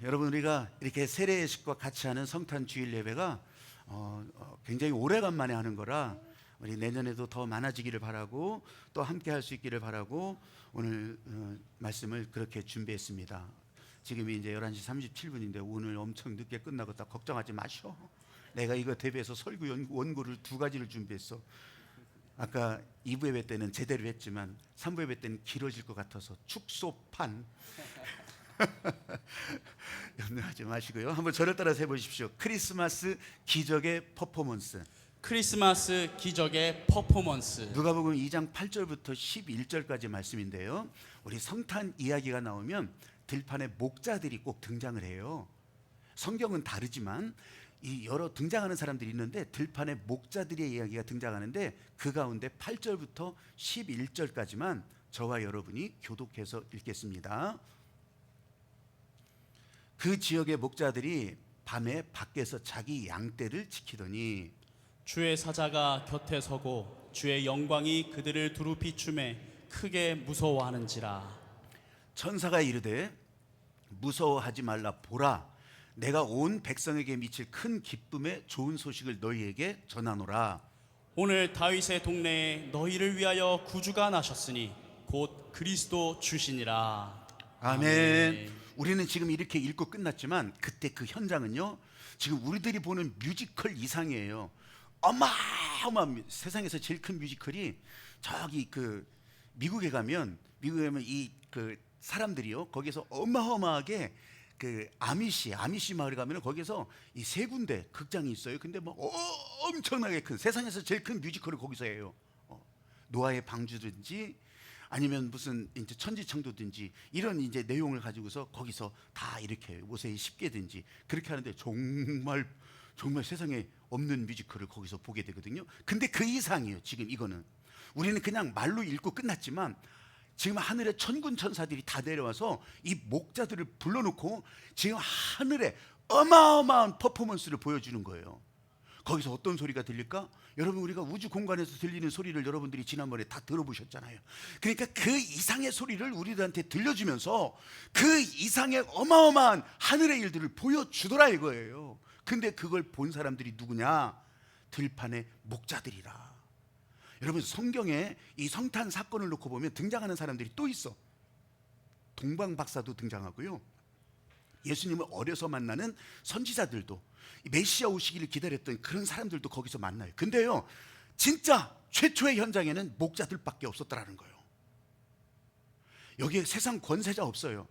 여러분, 우리가 이렇게 세례식과 같이 하는 성탄 주일 예배가 굉장히 오래간만에 하는 거라 우리 내년에도 더 많아지기를 바라고 또 함께 할 수 있기를 바라고 오늘 말씀을 그렇게 준비했습니다. 지금이 이제 11시 37분인데 오늘 엄청 늦게 끝나겠다. 걱정하지 마셔. 내가 이거 대비해서 설교 원고를 2가지를 준비했어. 아까 2부 예배 때는 제대로 했지만 3부 예배 때는 길어질 것 같아서 축소판. 염려하지 마시고요. 한번 저를 따라서 해보십시오. 크리스마스 기적의 퍼포먼스. 크리스마스 기적의 퍼포먼스. 누가복음 2장 8절부터 11절까지 말씀인데요, 우리 성탄 이야기가 나오면 들판에 목자들이 꼭 등장을 해요. 성경은 다르지만 이 여러 등장하는 사람들이 있는데 들판에 목자들의 이야기가 등장하는데 그 가운데 8절부터 11절까지만 저와 여러분이 교독해서 읽겠습니다. 그 지역의 목자들이 밤에 밖에서 자기 양떼를 지키더니 주의 사자가 곁에 서고 주의 영광이 그들을 두루 비추매 크게 무서워하는지라. 천사가 이르되 무서워하지 말라. 보라, 내가 온 백성에게 미칠 큰 기쁨의 좋은 소식을 너희에게 전하노라. 오늘 다윗의 동네에 너희를 위하여 구주가 나셨으니 곧 그리스도 주시니라. 아멘. 우리는 지금 이렇게 읽고 끝났지만 그때 그 현장은요, 지금 우리들이 보는 뮤지컬 이상이에요. 어마어마한, 세상에서 제일 큰 뮤지컬이 저기 그 미국에 가면 이 그 사람들이요, 거기서 어마어마하게 그 아미시 마을에 가면 거기서 이 3군데 극장이 있어요. 근데 뭐 엄청나게 큰, 세상에서 제일 큰 뮤지컬을 거기서 해요. 노아의 방주든지 아니면 무슨 이제 천지창조든지 이런 이제 내용을 가지고서 거기서 다 이렇게 모세의 10개든지 그렇게 하는데 정말 세상에 없는 뮤지컬을 거기서 보게 되거든요. 근데 그 이상이에요. 지금 이거는 우리는 그냥 말로 읽고 끝났지만 지금 하늘에 천군 천사들이 다 내려와서 이 목자들을 불러놓고 지금 하늘에 어마어마한 퍼포먼스를 보여주는 거예요. 거기서 어떤 소리가 들릴까? 여러분, 우리가 우주 공간에서 들리는 소리를 여러분들이 지난번에 다 들어보셨잖아요. 그러니까 그 이상의 소리를 우리들한테 들려주면서 그 이상의 어마어마한 하늘의 일들을 보여주더라 이거예요. 근데 그걸 본 사람들이 누구냐? 들판의 목자들이라. 여러분, 성경에 이 성탄 사건을 놓고 보면 등장하는 사람들이 또 있어. 동방 박사도 등장하고요, 예수님을 어려서 만나는 선지자들도, 메시아 오시기를 기다렸던 그런 사람들도 거기서 만나요. 근데요, 진짜 최초의 현장에는 목자들밖에 없었더라는 거예요. 여기에 세상 권세자 없어요.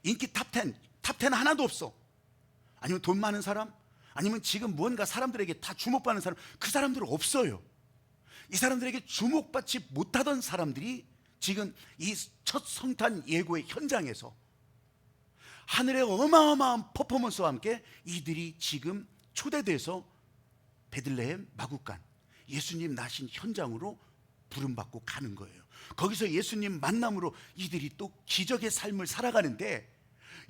인기 탑10 하나도 없어. 아니면 돈 많은 사람, 아니면 지금 무언가 사람들에게 다 주목받는 사람, 그 사람들은 없어요. 이 사람들에게 주목받지 못하던 사람들이 지금 이 첫 성탄 예고의 현장에서 하늘의 어마어마한 퍼포먼스와 함께 이들이 지금 초대돼서 베들레헴 마구간 예수님 나신 현장으로 부름받고 가는 거예요. 거기서 예수님 만남으로 이들이 또 기적의 삶을 살아가는데,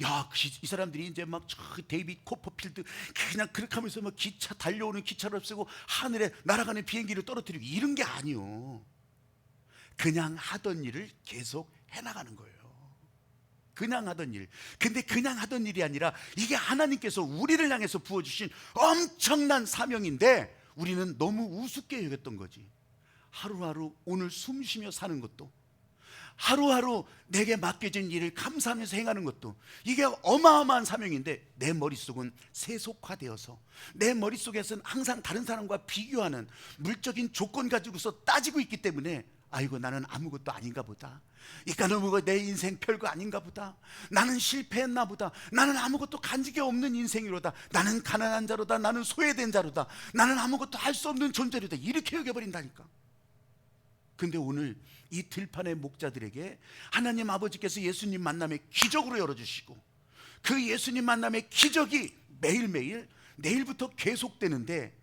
야, 이 사람들이 이제 막 데이빗 코퍼필드 그냥 그렇게 하면서 막 기차 달려오는 기차를 없애고 하늘에 날아가는 비행기를 떨어뜨리고 이런 게 아니요. 그냥 하던 일을 계속 해나가는 거예요. 그냥 하던 일. 근데 그냥 하던 일이 아니라 이게 하나님께서 우리를 향해서 부어주신 엄청난 사명인데 우리는 너무 우습게 여겼던 거지. 하루하루 오늘 숨 쉬며 사는 것도, 하루하루 내게 맡겨진 일을 감사하면서 행하는 것도, 이게 어마어마한 사명인데 내 머릿속은 세속화되어서 내 머릿속에서는 항상 다른 사람과 비교하는 물적인 조건 가지고서 따지고 있기 때문에 아이고, 나는 아무것도 아닌가 보다. 이까노무가 내 인생 별거 아닌가 보다. 나는 실패했나 보다. 나는 아무것도 간직이 없는 인생이로다. 나는 가난한 자로다. 나는 소외된 자로다. 나는 아무것도 할 수 없는 존재로다. 이렇게 여겨버린다니까. 근데 오늘 이 들판의 목자들에게 하나님 아버지께서 예수님 만남의 기적으로 열어주시고, 그 예수님 만남의 기적이 매일매일 내일부터 계속되는데,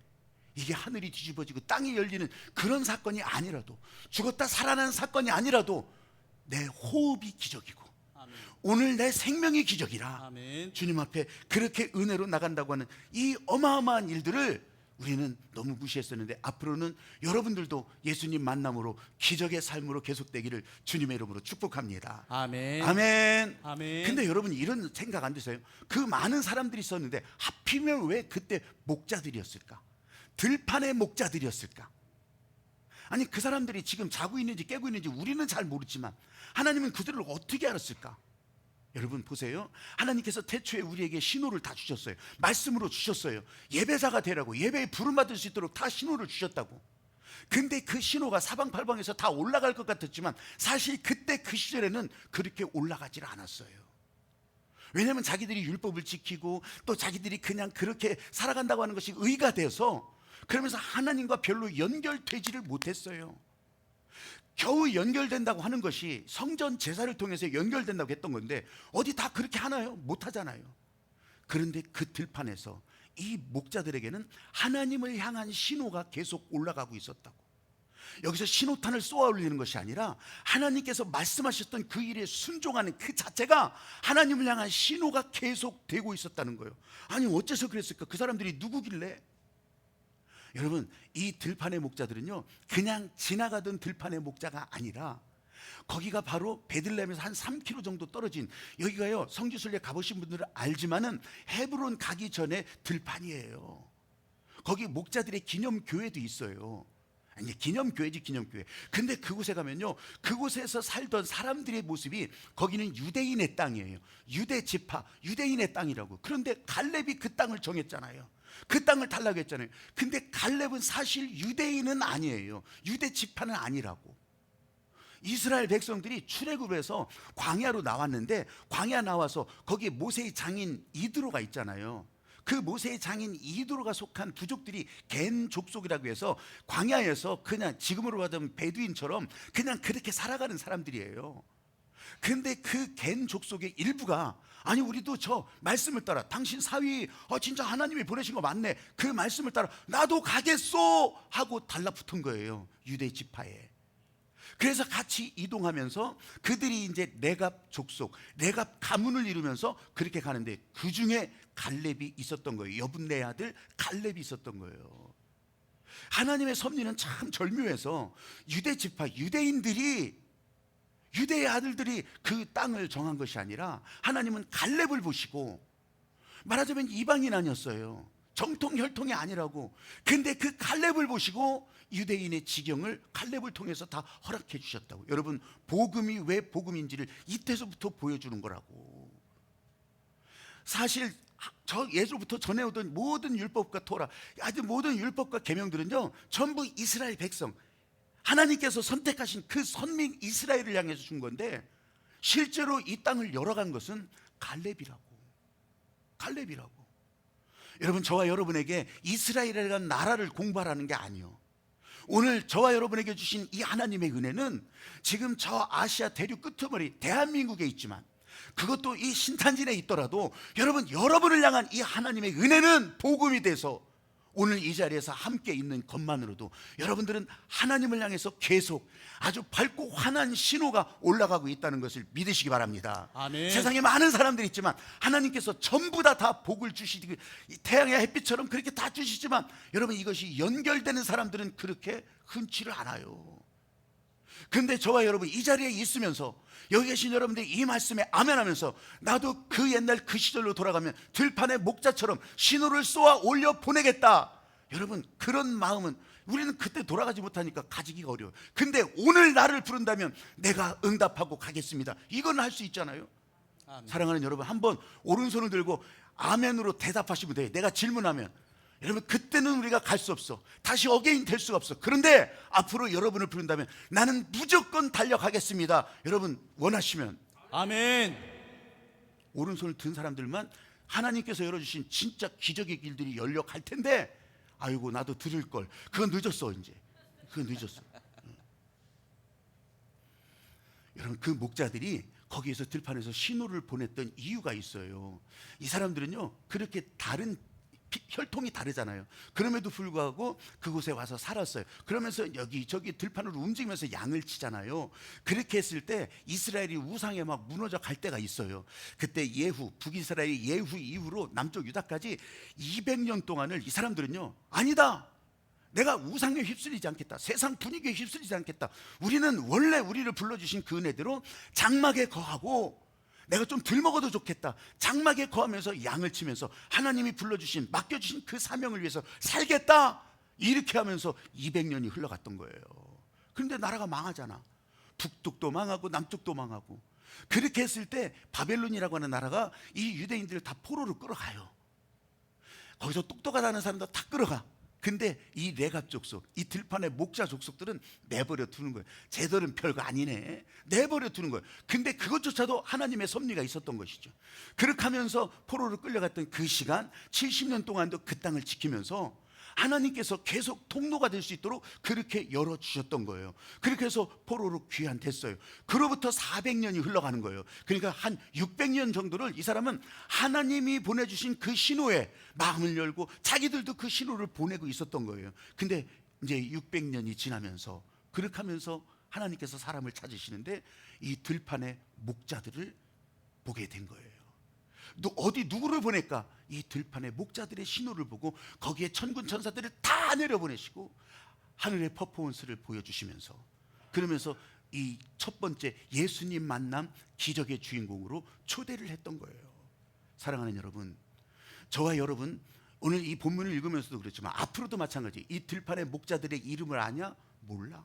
이게 하늘이 뒤집어지고 땅이 열리는 그런 사건이 아니라도, 죽었다 살아나는 사건이 아니라도 내 호흡이 기적이고 아멘. 오늘 내 생명이 기적이라. 아멘. 주님 앞에 그렇게 은혜로 나간다고 하는 이 어마어마한 일들을 우리는 너무 무시했었는데 앞으로는 여러분들도 예수님 만남으로 기적의 삶으로 계속되기를 주님의 이름으로 축복합니다. 아멘. 아멘. 아멘. 근데 여러분 이런 생각 안 드세요? 그 많은 사람들이 있었는데 하필이면 왜 그때 목자들이었을까? 들판의 목자들이었을까? 아니 그 사람들이 지금 자고 있는지 깨고 있는지 우리는 잘 모르지만 하나님은 그들을 어떻게 알았을까? 여러분 보세요. 하나님께서 태초에 우리에게 신호를 다 주셨어요. 말씀으로 주셨어요. 예배자가 되라고, 예배에 부름받을 수 있도록 다 신호를 주셨다고. 근데 그 신호가 사방팔방에서 다 올라갈 것 같았지만 사실 그때 그 시절에는 그렇게 올라가질 않았어요. 왜냐하면 자기들이 율법을 지키고 또 자기들이 그냥 그렇게 살아간다고 하는 것이 의가 돼서, 그러면서 하나님과 별로 연결되지를 못했어요. 겨우 연결된다고 하는 것이 성전 제사를 통해서 연결된다고 했던 건데 어디 다 그렇게 하나요? 못하잖아요. 그런데 그 들판에서 이 목자들에게는 하나님을 향한 신호가 계속 올라가고 있었다고. 여기서 신호탄을 쏘아 올리는 것이 아니라 하나님께서 말씀하셨던 그 일에 순종하는 그 자체가 하나님을 향한 신호가 계속 되고 있었다는 거예요. 아니 어째서 그랬을까? 그 사람들이 누구길래? 여러분 이 들판의 목자들은요 그냥 지나가던 들판의 목자가 아니라 거기가 바로 베들레헴에서 한 3km 정도 떨어진, 여기가요 성지순례 가보신 분들은 알지만은 헤브론 가기 전에 들판이에요. 거기 목자들의 기념교회도 있어요. 아니 기념교회지 기념교회. 근데 그곳에 가면요 그곳에서 살던 사람들의 모습이, 거기는 유대인의 땅이에요. 유대 지파, 유대인의 땅이라고. 그런데 갈렙이 그 땅을 정했잖아요. 그 땅을 달라고 했잖아요. 근데 갈렙은 사실 유대인은 아니에요. 유대 지파는 아니라고. 이스라엘 백성들이 출애굽에서 광야로 나왔는데 광야 나와서 거기에 모세의 장인 이드로가 있잖아요. 그 모세의 장인 이드로가 속한 부족들이 겐 족속이라고 해서 광야에서 그냥 지금으로 하자면 베두인처럼 그냥 그렇게 살아가는 사람들이에요. 근데 그 겐 족속의 일부가 아니 우리도 저 말씀을 따라, 당신 사위 진짜 하나님이 보내신 거 맞네, 그 말씀을 따라 나도 가겠소 하고 달라붙은 거예요. 유대 지파에. 그래서 같이 이동하면서 그들이 이제 네갑 족속, 네갑 가문을 이루면서 그렇게 가는데 그 중에 갈렙이 있었던 거예요. 여분네 아들 갈렙이 있었던 거예요. 하나님의 섭리는 참 절묘해서 유대 지파, 유대인들이, 유대의 아들들이 그 땅을 정한 것이 아니라 하나님은 갈렙을 보시고, 말하자면 이방인 아니었어요. 정통 혈통이 아니라고. 근데 그 갈렙을 보시고 유대인의 지경을 갈렙을 통해서 다 허락해 주셨다고. 여러분 복음이 왜 복음인지를 이때서부터 보여주는 거라고. 사실 저 예로부터 전해오던 모든 율법과 토라, 아주 모든 율법과 계명들은요 전부 이스라엘 백성, 하나님께서 선택하신 그 선민 이스라엘을 향해서 준 건데, 실제로 이 땅을 열어간 것은 갈렙이라고. 갈렙이라고. 여러분 저와 여러분에게 이스라엘이라는 나라를 공부하라는 게 아니요, 오늘 저와 여러분에게 주신 이 하나님의 은혜는 지금 저 아시아 대륙 끄트머리 대한민국에 있지만, 그것도 이 신탄진에 있더라도 여러분을 향한 이 하나님의 은혜는 복음이 돼서 오늘 이 자리에서 함께 있는 것만으로도 여러분들은 하나님을 향해서 계속 아주 밝고 환한 신호가 올라가고 있다는 것을 믿으시기 바랍니다. 아멘. 세상에 많은 사람들이 있지만 하나님께서 전부 다 복을 주시고 태양의 햇빛처럼 그렇게 다 주시지만, 여러분 이것이 연결되는 사람들은 그렇게 흔치를 않아요. 근데 저와 여러분 이 자리에 있으면서 여기 계신 여러분들이 이 말씀에 아멘하면서 나도 그 옛날 그 시절로 돌아가면 들판의 목자처럼 신호를 쏘아 올려 보내겠다, 여러분 그런 마음은 우리는 그때 돌아가지 못하니까 가지기가 어려워요. 근데 오늘 나를 부른다면 내가 응답하고 가겠습니다, 이건 할 수 있잖아요. 아멘. 사랑하는 여러분, 한번 오른손을 들고 아멘으로 대답하시면 돼요. 내가 질문하면 여러분 그때는 우리가 갈 수 없어, 다시 어게인 될 수가 없어. 그런데 앞으로 여러분을 부른다면 나는 무조건 달려가겠습니다, 여러분 원하시면 아멘. 오른손을 든 사람들만 하나님께서 열어주신 진짜 기적의 길들이 열려 갈 텐데, 아이고 나도 들을 걸. 그건 늦었어. 이제 그건 늦었어. 여러분 그 목자들이 거기에서 들판에서 신호를 보냈던 이유가 있어요. 이 사람들은요 그렇게 다른 혈통이 다르잖아요. 그럼에도 불구하고 그곳에 와서 살았어요. 그러면서 여기저기 들판으로 움직이면서 양을 치잖아요. 그렇게 했을 때 이스라엘이 우상에 막 무너져 갈 때가 있어요. 그때 예후, 북이스라엘 예후 이후로 남쪽 유다까지 200년 동안을 이 사람들은요, 아니다, 내가 우상에 휩쓸리지 않겠다, 세상 분위기에 휩쓸리지 않겠다, 우리는 원래 우리를 불러주신 그 은혜대로 장막에 거하고, 내가 좀 덜 먹어도 좋겠다, 장막에 거하면서 양을 치면서 하나님이 불러주신, 맡겨주신 그 사명을 위해서 살겠다, 이렇게 하면서 200년이 흘러갔던 거예요. 그런데 나라가 망하잖아. 북쪽도 망하고 남쪽도 망하고. 그렇게 했을 때 바벨론이라고 하는 나라가 이 유대인들을 다 포로로 끌어가요. 거기서 똑똑하다는 사람도 다 끌어가. 근데 이 레갑 족속, 이 들판의 목자 족속들은 내버려 두는 거예요. 쟤들은 별거 아니네, 내버려 두는 거예요. 근데 그것조차도 하나님의 섭리가 있었던 것이죠. 그렇게 하면서 포로로 끌려갔던 그 시간 70년 동안도 그 땅을 지키면서 하나님께서 계속 통로가 될 수 있도록 그렇게 열어주셨던 거예요. 그렇게 해서 포로로 귀환됐어요. 그로부터 400년이 흘러가는 거예요. 그러니까 한 600년 정도를 이 사람은 하나님이 보내주신 그 신호에 마음을 열고 자기들도 그 신호를 보내고 있었던 거예요. 근데 이제 600년이 지나면서 그렇게 하면서 하나님께서 사람을 찾으시는데 이 들판의 목자들을 보게 된 거예요. 어디 누구를 보낼까? 이 들판의 목자들의 신호를 보고 거기에 천군 천사들을 다 내려보내시고 하늘의 퍼포먼스를 보여주시면서, 그러면서 이 첫 번째 예수님 만남 기적의 주인공으로 초대를 했던 거예요. 사랑하는 여러분, 저와 여러분 오늘 이 본문을 읽으면서도 그렇지만 앞으로도 마찬가지. 이 들판의 목자들의 이름을 아냐? 몰라.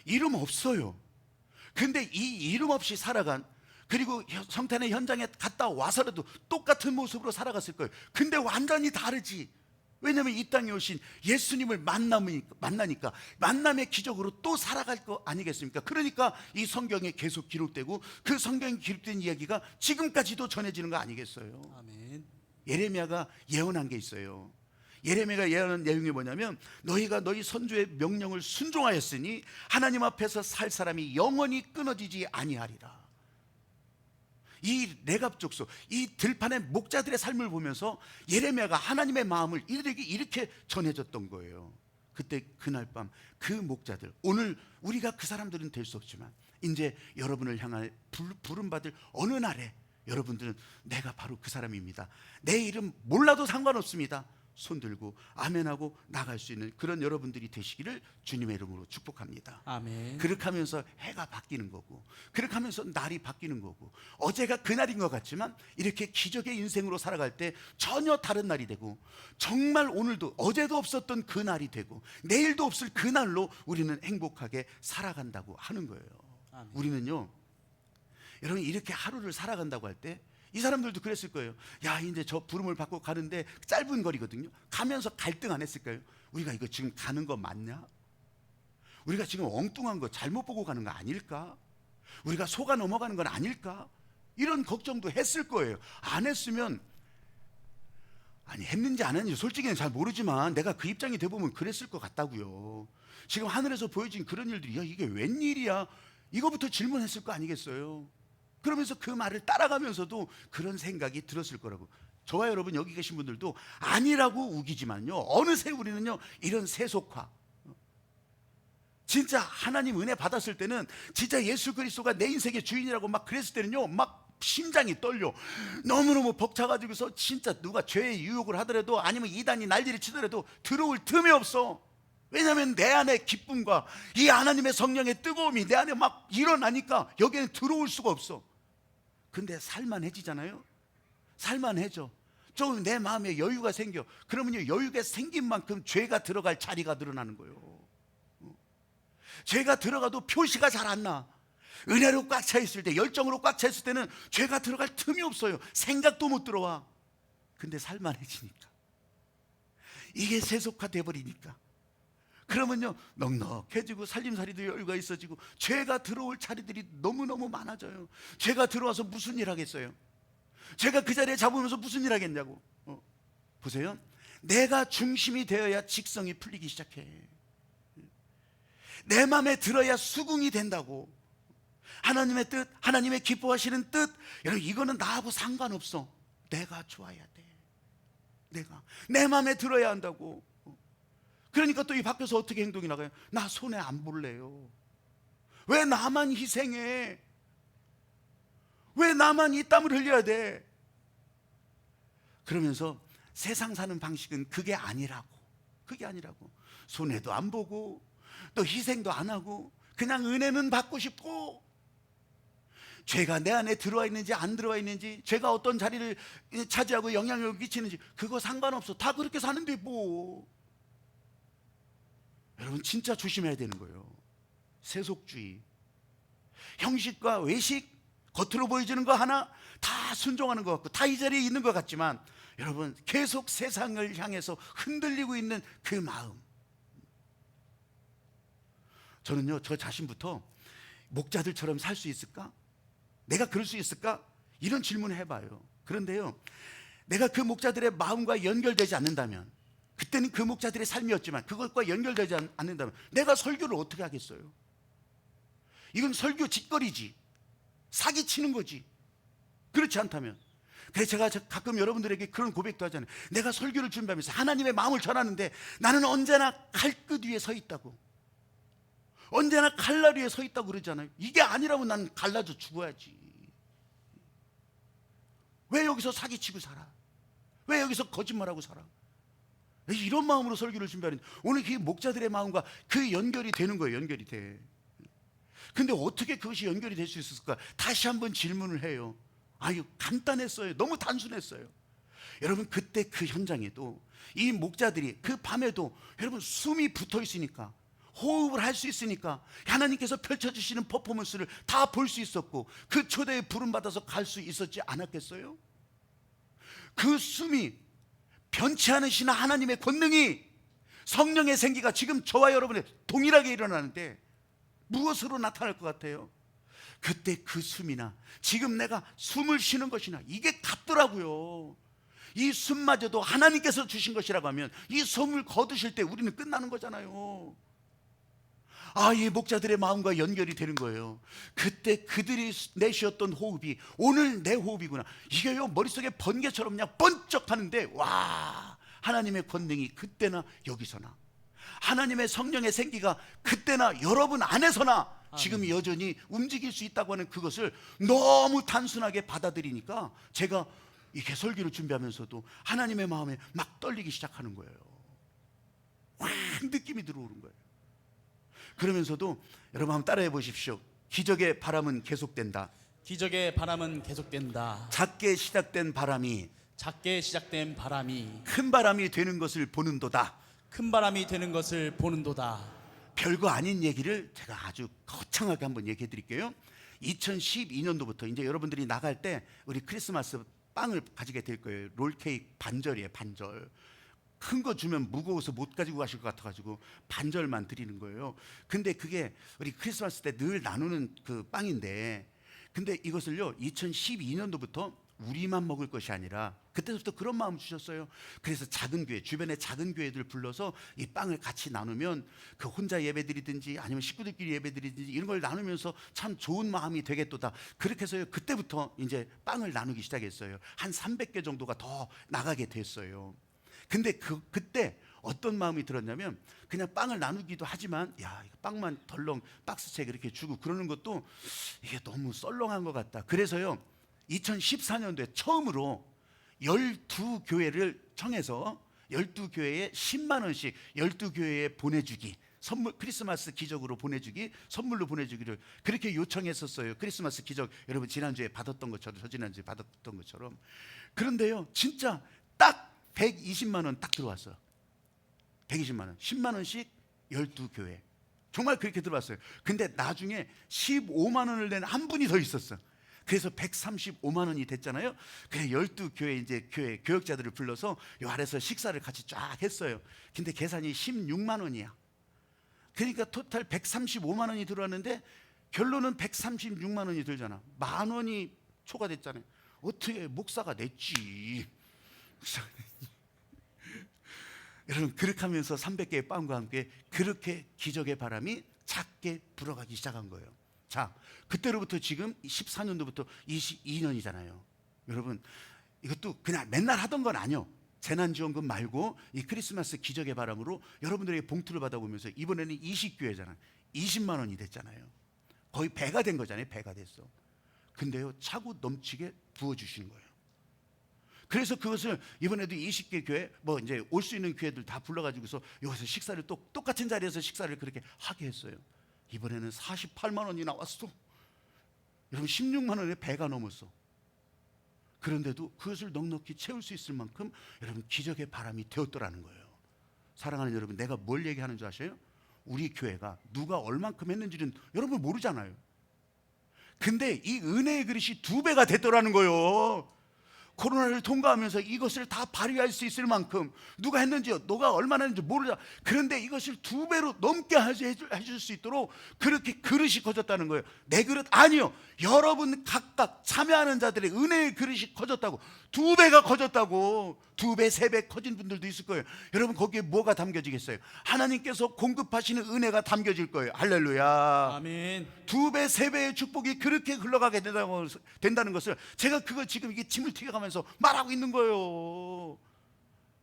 이름 없어요. 근데 이 이름 없이 살아간, 그리고 성탄의 현장에 갔다 와서라도 똑같은 모습으로 살아갔을 거예요. 근데 완전히 다르지. 왜냐하면 이 땅에 오신 예수님을 만나니까 만남의 기적으로 또 살아갈 거 아니겠습니까? 그러니까 이 성경에 계속 기록되고 그 성경에 기록된 이야기가 지금까지도 전해지는 거 아니겠어요? 아멘. 예레미야가 예언한 게 있어요. 예레미야가 예언한 내용이 뭐냐면, 너희가 너희 선조의 명령을 순종하였으니 하나님 앞에서 살 사람이 영원히 끊어지지 아니하리라. 이 레갑 족속, 이 들판의 목자들의 삶을 보면서 예레미야가 하나님의 마음을 이들에게 이렇게 전해줬던 거예요. 그때 그날 밤 그 목자들, 오늘 우리가 그 사람들은 될 수 없지만 이제 여러분을 향할 부름받을 어느 날에 여러분들은 내가 바로 그 사람입니다, 내 이름 몰라도 상관없습니다, 손들고 아멘하고 나갈 수 있는 그런 여러분들이 되시기를 주님의 이름으로 축복합니다. 아멘. 그렇게 하면서 해가 바뀌는 거고, 그렇게 하면서 날이 바뀌는 거고, 어제가 그날인 것 같지만 이렇게 기적의 인생으로 살아갈 때 전혀 다른 날이 되고, 정말 오늘도 어제도 없었던 그 날이 되고 내일도 없을 그 날로 우리는 행복하게 살아간다고 하는 거예요. 아멘. 우리는요, 여러분, 이렇게 하루를 살아간다고 할 때 이 사람들도 그랬을 거예요. 야, 이제 저 부름을 받고 가는데 짧은 거리거든요. 가면서 갈등 안 했을까요? 우리가 이거 지금 가는 거 맞냐? 우리가 지금 엉뚱한 거 잘못 보고 가는 거 아닐까? 우리가 속아 넘어가는 건 아닐까? 이런 걱정도 했을 거예요. 안 했으면, 아니 했는지 안 했는지 솔직히는 잘 모르지만 내가 그 입장이 돼보면 그랬을 것 같다고요. 지금 하늘에서 보여진 그런 일들이, 야, 이게 웬일이야? 이거부터 질문했을 거 아니겠어요? 그러면서 그 말을 따라가면서도 그런 생각이 들었을 거라고. 저와 여러분 여기 계신 분들도 아니라고 우기지만요, 어느새 우리는요 이런 세속화, 진짜 하나님 은혜 받았을 때는 진짜 예수 그리스도가 내 인생의 주인이라고 막 그랬을 때는요 막 심장이 떨려. 너무너무 벅차가지고서 진짜 누가 죄의 유혹을 하더라도 아니면 이단이 난리를 치더라도 들어올 틈이 없어. 왜냐하면 내 안에 기쁨과 이 하나님의 성령의 뜨거움이 내 안에 막 일어나니까 여기에는 들어올 수가 없어. 근데 살만해지잖아요. 살만해져. 좀 내 마음에 여유가 생겨. 그러면요, 여유가 생긴 만큼 죄가 들어갈 자리가 늘어나는 거예요. 죄가 들어가도 표시가 잘 안 나. 은혜로 꽉 차 있을 때, 열정으로 꽉 차 있을 때는 죄가 들어갈 틈이 없어요. 생각도 못 들어와. 근데 살만해지니까, 이게 세속화돼 버리니까, 그러면요 넉넉해지고 살림살이도 여유가 있어지고 죄가 들어올 자리들이 너무너무 많아져요. 죄가 들어와서 무슨 일 하겠어요? 죄가 그 자리에 잡으면서 무슨 일 하겠냐고. 보세요, 내가 중심이 되어야 직성이 풀리기 시작해. 내 마음에 들어야 수긍이 된다고. 하나님의 뜻, 하나님의 기뻐하시는 뜻, 여러분 이거는 나하고 상관없어. 내가 좋아야 돼. 내가 내 마음에 들어야 한다고. 그러니까 또 이 밖에서 어떻게 행동이 나가요? 나 손해 안 볼래요. 왜 나만 희생해? 왜 나만 이 땀을 흘려야 돼? 그러면서 세상 사는 방식은 그게 아니라고. 그게 아니라고. 손해도 안 보고 또 희생도 안 하고 그냥 은혜는 받고 싶고, 죄가 내 안에 들어와 있는지 안 들어와 있는지, 죄가 어떤 자리를 차지하고 영향력을 끼치는지 그거 상관없어. 다 그렇게 사는데 뭐. 여러분 진짜 조심해야 되는 거예요. 세속주의, 형식과 외식, 겉으로 보여지는 거 하나 다 순종하는 것 같고 다 이 자리에 있는 것 같지만, 여러분 계속 세상을 향해서 흔들리고 있는 그 마음. 저는요, 저 자신부터 목자들처럼 살 수 있을까? 내가 그럴 수 있을까? 이런 질문을 해봐요. 그런데요, 내가 그 목자들의 마음과 연결되지 않는다면, 그때는 그 목자들의 삶이었지만 그것과 연결되지 않는다면 내가 설교를 어떻게 하겠어요? 이건 설교 짓거리지, 사기치는 거지. 그렇지 않다면. 그래서 제가 가끔 여러분들에게 그런 고백도 하잖아요. 내가 설교를 준비하면서 하나님의 마음을 전하는데 나는 언제나 칼끝 위에 서 있다고, 언제나 칼날 위에 서 있다고 그러잖아요. 이게 아니라면 난 갈라져 죽어야지. 왜 여기서 사기치고 살아? 왜 여기서 거짓말하고 살아? 이런 마음으로 설교를 준비하는데 오늘 그 목자들의 마음과 그 연결이 되는 거예요. 연결이 돼. 근데 어떻게 그것이 연결이 될 수 있을까? 다시 한번 질문을 해요. 아유, 간단했어요. 너무 단순했어요. 여러분 그때 그 현장에도 이 목자들이 그 밤에도 여러분 숨이 붙어 있으니까, 호흡을 할 수 있으니까 하나님께서 펼쳐주시는 퍼포먼스를 다 볼 수 있었고 그 초대에 부름받아서 갈 수 있었지 않았겠어요? 그 숨이 변치 않으신 하나님의 권능이, 성령의 생기가 지금 저와 여러분의 동일하게 일어나는데 무엇으로 나타날 것 같아요? 그때 그 숨이나 지금 내가 숨을 쉬는 것이나 이게 같더라고요. 이 숨마저도 하나님께서 주신 것이라고 하면 이 숨을 거두실 때 우리는 끝나는 거잖아요. 아, 이 목자들의 마음과 연결이 되는 거예요. 그때 그들이 내쉬었던 호흡이 오늘 내 호흡이구나. 이게요, 머릿속에 번개처럼 그냥 번쩍 하는데, 와, 하나님의 권능이 그때나 여기서나, 하나님의 성령의 생기가 그때나 여러분 안에서나 지금 여전히 움직일 수 있다고 하는 그것을 너무 단순하게 받아들이니까 제가 이렇게 설교를 준비하면서도 하나님의 마음에 막 떨리기 시작하는 거예요. 확 느낌이 들어오는 거예요. 그러면서도 여러분 한번 따라해 보십시오. 기적의 바람은 계속된다. 기적의 바람은 계속된다. 작게 시작된 바람이 작게 시작된 바람이 큰 바람이 되는 것을 보는도다. 큰 바람이 되는 것을 보는도다. 별거 아닌 얘기를 제가 아주 거창하게 한번 얘기해 드릴게요. 2012년도부터 이제 여러분들이 나갈 때 우리 크리스마스 빵을 가지게 될 거예요. 롤케이크 반절이에요. 반절. 큰 거 주면 무거워서 못 가지고 가실 것 같아가지고 반절만 드리는 거예요. 근데 그게 우리 크리스마스 때 늘 나누는 그 빵인데, 근데 이것을요 2012년도부터 우리만 먹을 것이 아니라 그때부터 그런 마음 주셨어요. 그래서 작은 교회, 주변의 작은 교회들 불러서 이 빵을 같이 나누면 그 혼자 예배드리든지 아니면 식구들끼리 예배드리든지 이런 걸 나누면서 참 좋은 마음이 되겠도다. 그렇게 해서요 그때부터 이제 빵을 나누기 시작했어요. 한 300개 정도가 더 나가게 됐어요. 근데 그때 어떤 마음이 들었냐면, 그냥 빵을 나누기도 하지만 야, 이거 빵만 덜렁 박스채 이렇게 주고 그러는 것도 이게 너무 썰렁한 것 같다. 그래서요 2014년도에 처음으로 12교회를 청해서 12교회에 10만 원씩 12교회에 보내주기, 선물, 크리스마스 기적으로 보내주기, 선물로 보내주기를 그렇게 요청했었어요. 크리스마스 기적 여러분 지난주에 받았던 것처럼, 저지난주에 받았던 것처럼. 그런데요 진짜 딱 120만 원 딱 들어왔어요. 120만 원, 10만 원씩 12교회. 정말 그렇게 들어왔어요. 근데 나중에 15만 원을 낸 한 분이 더 있었어. 그래서 135만 원이 됐잖아요. 그래 12교회 이제 교회 교역자들을 불러서 요 아래서 식사를 같이 쫙 했어요. 근데 계산이 16만 원이야. 그러니까 토탈 135만 원이 들어왔는데 결론은 136만 원이 들잖아. 만 원이 초과됐잖아요. 어떻게 목사가 냈지. 여러분 그렇게 하면서 300개의 빵과 함께 그렇게 기적의 바람이 작게 불어가기 시작한 거예요. 자, 그때로부터 지금 14년도부터 22년이잖아요. 여러분 이것도 그냥 맨날 하던 건 아니요. 재난지원금 말고 이 크리스마스 기적의 바람으로 여러분들에게 봉투를 받아보면서 이번에는 20교회잖아요. 20만 원이 됐잖아요. 거의 배가 된 거잖아요. 배가 됐어. 근데요, 차고 넘치게 부어주시는 거예요. 그래서 그것을 이번에도 20개 교회, 뭐 이제 올 수 있는 교회들 다 불러가지고서 여기서 식사를 또 똑같은 자리에서 식사를 그렇게 하게 했어요. 이번에는 48만 원이 나왔어. 여러분 16만 원에 배가 넘었어. 그런데도 그것을 넉넉히 채울 수 있을 만큼 여러분 기적의 바람이 되었더라는 거예요. 사랑하는 여러분, 내가 뭘 얘기하는 줄 아세요? 우리 교회가 누가 얼만큼 했는지는 여러분 모르잖아요. 근데 이 은혜의 그릇이 2배가 됐더라는 거예요. 코로나를 통과하면서 이것을 다 발휘할 수 있을 만큼 누가 했는지요, 누가 얼마나 했는지 모르자. 그런데 이것을 2배로 넘게 해줄 수 있도록 그렇게 그릇이 커졌다는 거예요. 내 그릇 아니요, 여러분 각각 참여하는 자들의 은혜의 그릇이 커졌다고. 2배가 커졌다고. 2배, 3배 커진 분들도 있을 거예요. 여러분 거기에 뭐가 담겨지겠어요? 하나님께서 공급하시는 은혜가 담겨질 거예요. 할렐루야. 아멘. 2배, 3배의 축복이 그렇게 흘러가게 된다는 것을 제가 그거 지금 이게 침을 튀겨가면서 말하고 있는 거예요.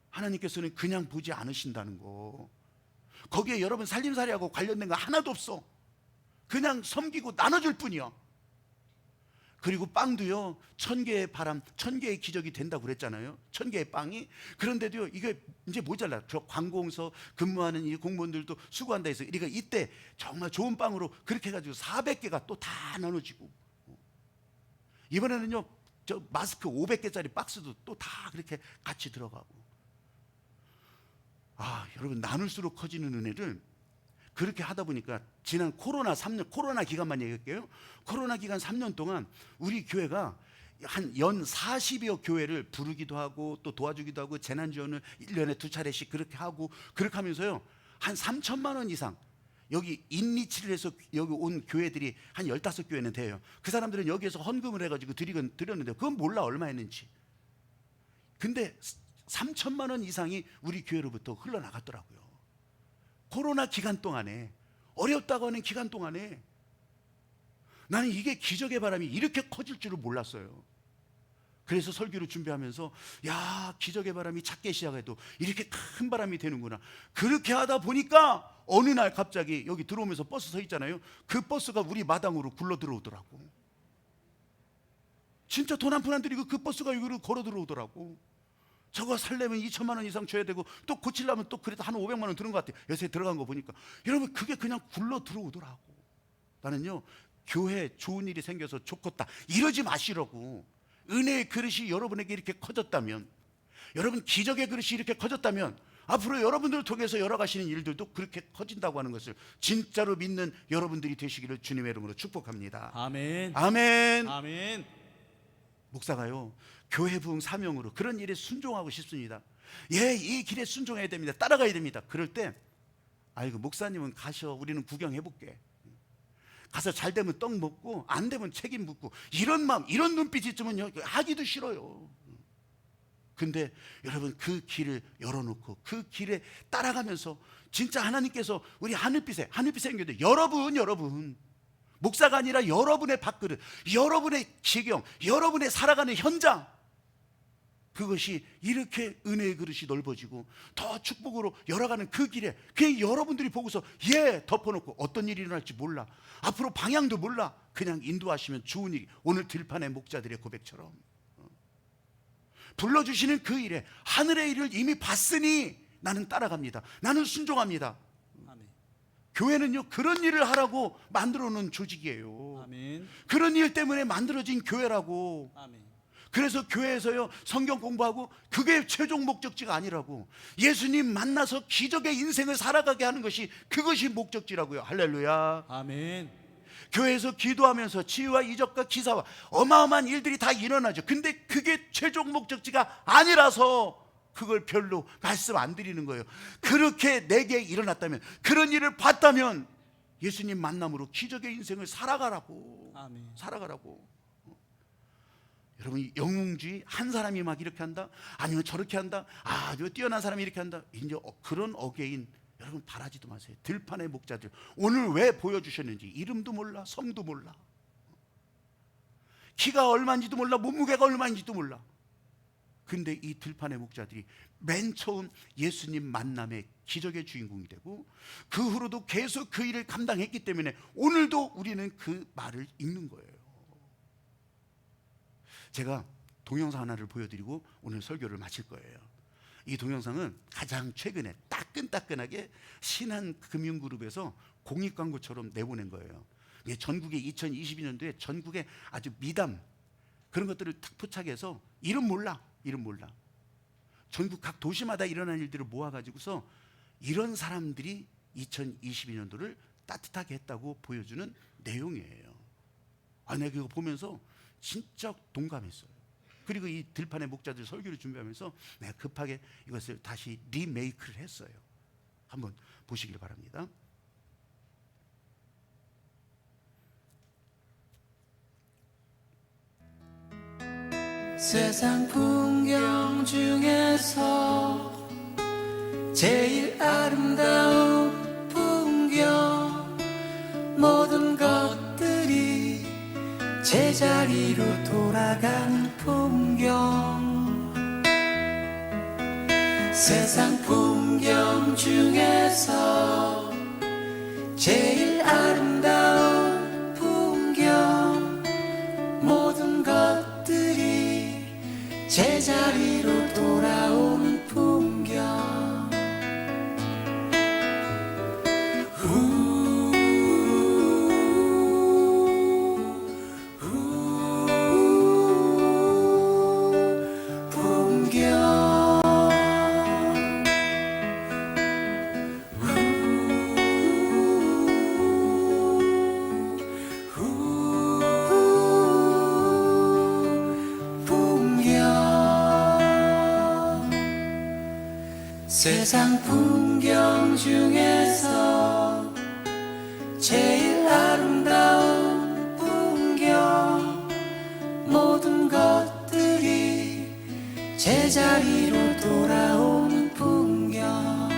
하나님께서는 그냥 보지 않으신다는 거. 거기에 여러분 살림살이하고 관련된 거 하나도 없어. 그냥 섬기고 나눠줄 뿐이야. 그리고 빵도요, 1000개의 바람, 1000개의 기적이 된다고 그랬잖아요. 1000개의 빵이. 그런데도요, 이게 이제 모자라. 저 관공서 근무하는 이 공무원들도 수고한다 해서 우리가 이때 정말 좋은 빵으로 그렇게 해가지고 400개가 또 다 나눠지고, 이번에는요, 저 마스크 500개짜리 박스도 또 다 그렇게 같이 들어가고. 아, 여러분 나눌수록 커지는 은혜를 그렇게 하다 보니까 지난 코로나 3년, 코로나 기간만 얘기할게요. 코로나 기간 3년 동안 우리 교회가 한 연 40여 교회를 부르기도 하고 또 도와주기도 하고 재난지원을 1년에 2차례씩 그렇게 하고 그렇게 하면서요, 한 3천만 원 이상, 여기 인리치를 해서 여기 온 교회들이 한 15교회는 돼요. 그 사람들은 여기에서 헌금을 해가지고 드렸는데 그건 몰라 얼마 했는지. 근데 3천만 원 이상이 우리 교회로부터 흘러나갔더라고요. 코로나 기간 동안에, 어렵다고 하는 기간 동안에 나는 이게 기적의 바람이 이렇게 커질 줄을 몰랐어요. 그래서 설교를 준비하면서 야, 기적의 바람이 작게 시작해도 이렇게 큰 바람이 되는구나. 그렇게 하다 보니까 어느 날 갑자기 여기 들어오면서 버스 서 있잖아요. 그 버스가 우리 마당으로 굴러 들어오더라고. 진짜 돈 한 푼 안 들이고 그 버스가 여기로 걸어 들어오더라고. 저거 살려면 2천만 원 이상 줘야 되고 또 고치려면 또 그래도 한 500만 원 드는 것 같아요. 요새 들어간 거 보니까. 여러분 그게 그냥 굴러 들어오더라고. 나는요, 교회 좋은 일이 생겨서 좋겠다 이러지 마시라고. 은혜의 그릇이 여러분에게 이렇게 커졌다면, 여러분 기적의 그릇이 이렇게 커졌다면 앞으로 여러분들을 통해서 열어가시는 일들도 그렇게 커진다고 하는 것을 진짜로 믿는 여러분들이 되시기를 주님의 이름으로 축복합니다. 아멘. 아멘. 아멘. 목사가요, 교회 부흥 사명으로 그런 일에 순종하고 싶습니다. 예, 이 길에 순종해야 됩니다. 따라가야 됩니다. 그럴 때 아이고 목사님은 가셔, 우리는 구경해볼게. 가서 잘 되면 떡 먹고 안 되면 책임 묻고, 이런 마음, 이런 눈빛 있으면 하기도 싫어요. 근데 여러분 그 길을 열어놓고 그 길에 따라가면서 진짜 하나님께서 우리 하늘빛에 연결돼. 여러분 목사가 아니라 여러분의 밥그릇, 여러분의 지경, 여러분의 살아가는 현장, 그것이 이렇게 은혜의 그릇이 넓어지고 더 축복으로 열어가는 그 길에 그냥 여러분들이 보고서 예 덮어놓고 어떤 일이 일어날지 몰라, 앞으로 방향도 몰라, 그냥 인도하시면 좋은 일이, 오늘 들판의 목자들의 고백처럼 불러주시는 그 일에 하늘의 일을 이미 봤으니 나는 따라갑니다. 나는 순종합니다. 아멘. 교회는요, 그런 일을 하라고 만들어 놓은 조직이에요. 아멘. 그런 일 때문에 만들어진 교회라고. 아멘. 그래서 교회에서요, 성경 공부하고 그게 최종 목적지가 아니라고. 예수님 만나서 기적의 인생을 살아가게 하는 것이, 그것이 목적지라고요. 할렐루야. 아멘. 교회에서 기도하면서 치유와 이적과 기사와 어마어마한 일들이 다 일어나죠. 근데 그게 최종 목적지가 아니라서 그걸 별로 말씀 안 드리는 거예요. 그렇게 내게 일어났다면, 그런 일을 봤다면 예수님 만남으로 기적의 인생을 살아가라고. 아멘. 살아가라고. 여러분, 영웅주의, 한 사람이 막 이렇게 한다, 아니면 저렇게 한다, 아주 뛰어난 사람이 이렇게 한다, 이제 그런 어게인 여러분 바라지도 마세요. 들판의 목자들 오늘 왜 보여주셨는지 이름도 몰라, 성도 몰라, 키가 얼마인지도 몰라, 몸무게가 얼마인지도 몰라. 근데 이 들판의 목자들이 맨 처음 예수님 만남의 기적의 주인공이 되고 그 후로도 계속 그 일을 감당했기 때문에 오늘도 우리는 그 말을 읽는 거예요. 제가 동영상 하나를 보여드리고 오늘 설교를 마칠 거예요. 이 동영상은 가장 최근에 따끈따끈하게 신한금융그룹에서 공익광고처럼 내보낸 거예요. 전국에 2022년도에 전국에 아주 미담 그런 것들을 탁 포착해서 이름 몰라 전국 각 도시마다 일어난 일들을 모아가지고서 이런 사람들이 2022년도를 따뜻하게 했다고 보여주는 내용이에요. 내가 이거 보면서 진짜 동감했어요. 그리고 이 들판의 목자들 설교를 준비하면서 내가 급하게 이것을 다시 리메이크를 했어요. 한번 보시길 바랍니다. 세상 풍경 중에서 제일 아름다운 풍경, 모든 것들이 제자리로 돌아가는 풍경. 세상 풍경 중에서 제일 아름다운 풍경, 모든 것들이 제자리로 돌아오는 풍경. 세상 풍경 중에서 제일 아름다운 풍경, 모든 것들이 제자리로 돌아오는 풍경.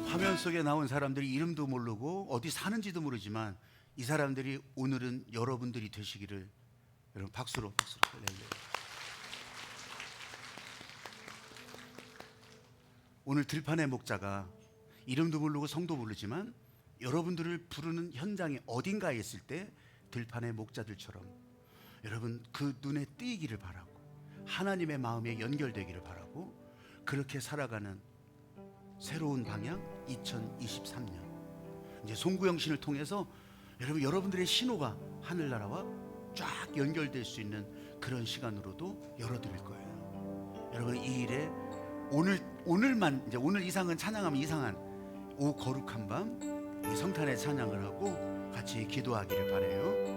화면 속에 나온 사람들이 이름도 모르고 어디 사는지도 모르지만 이 사람들이 오늘은 여러분들이 되시기를 여러분 박수로 할렐루야. 오늘 들판의 목자가 이름도 모르고 성도 모르지만 여러분들을 부르는 현장에 어딘가에 있을 때 들판의 목자들처럼 여러분 그 눈에 띄기를 바라고 하나님의 마음에 연결되기를 바라고 그렇게 살아가는 새로운 방향 2023년 이제 송구영신을 통해서 여러분들의 신호가 하늘나라와 쫙 연결될 수 있는 그런 시간으로도 열어드릴 거예요. 여러분 이 일에 오늘만 이제 오늘 이상은 찬양하면 이상한 오 거룩한 밤 이 성탄의 찬양을 하고 같이 기도하기를 바라요.